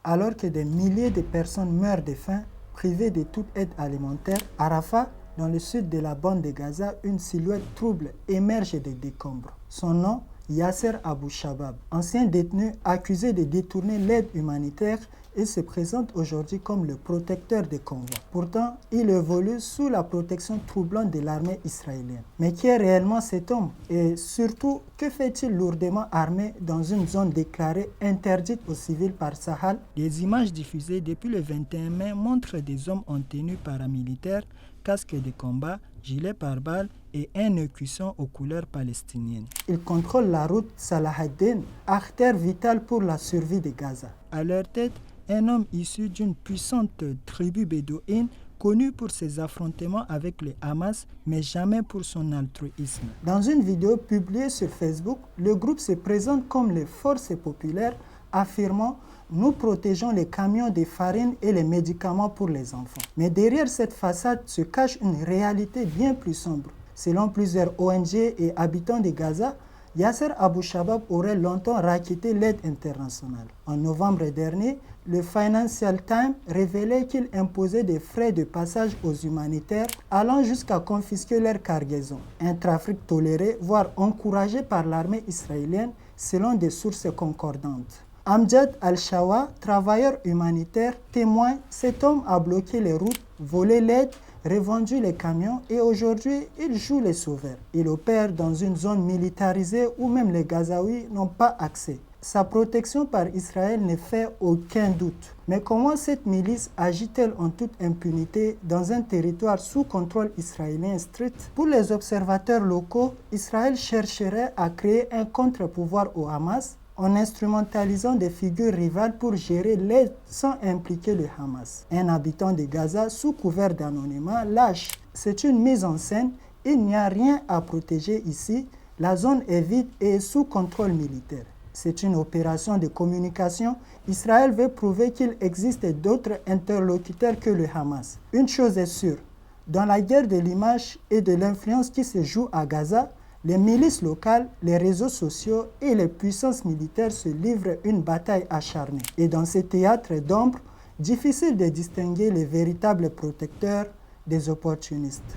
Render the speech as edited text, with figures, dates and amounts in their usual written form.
Alors que des milliers de personnes meurent de faim, privées de toute aide alimentaire, à Rafah, dans le sud de la bande de Gaza, une silhouette trouble émerge des décombres. Son nom, Yasser Abou Shabab, ancien détenu accusé de détourner l'aide humanitaire, il se présente aujourd'hui comme le protecteur des convois. Pourtant, il évolue sous la protection troublante de l'armée israélienne. Mais qui est réellement cet homme? Et surtout, que fait-il lourdement armé dans une zone déclarée interdite aux civils par Sahel? Des images diffusées depuis le 21 mai montrent des hommes en tenue paramilitaire, casques de combat, gilets pare-balles et un écusson aux couleurs palestiniennes. Ils contrôlent la route Salah ad-Din, artère vitale pour la survie de Gaza. À leur tête, un homme issu d'une puissante tribu bédouine connu pour ses affrontements avec le Hamas, mais jamais pour son altruisme. Dans une vidéo publiée sur Facebook, le groupe se présente comme les forces populaires, affirmant « Nous protégeons les camions de farine et les médicaments pour les enfants ». Mais derrière cette façade se cache une réalité bien plus sombre. Selon plusieurs ONG et habitants de Gaza, Yasser Abou Shabab aurait longtemps racketté l'aide internationale. En novembre dernier, le Financial Times révélait qu'il imposait des frais de passage aux humanitaires allant jusqu'à confisquer leur cargaison. Un trafic toléré, voire encouragé par l'armée israélienne selon des sources concordantes. Amjad Al-Shawa, travailleur humanitaire, témoigne, cet homme a bloqué les routes, volé l'aide, revendu les camions et aujourd'hui, il joue les sauveurs. Il opère dans une zone militarisée où même les Gazaouis n'ont pas accès. Sa protection par Israël ne fait aucun doute. Mais comment cette milice agit-elle en toute impunité dans un territoire sous contrôle israélien strict? Pour les observateurs locaux, Israël chercherait à créer un contre-pouvoir au Hamas en instrumentalisant des figures rivales pour gérer l'aide sans impliquer le Hamas. Un habitant de Gaza, sous couvert d'anonymat, lâche. C'est une mise en scène, il n'y a rien à protéger ici, la zone est vide et sous contrôle militaire. C'est une opération de communication. Israël veut prouver qu'il existe d'autres interlocuteurs que le Hamas. Une chose est sûre, dans la guerre de l'image et de l'influence qui se joue à Gaza, les milices locales, les réseaux sociaux et les puissances militaires se livrent une bataille acharnée. Et dans ces théâtres d'ombre, difficile de distinguer les véritables protecteurs des opportunistes.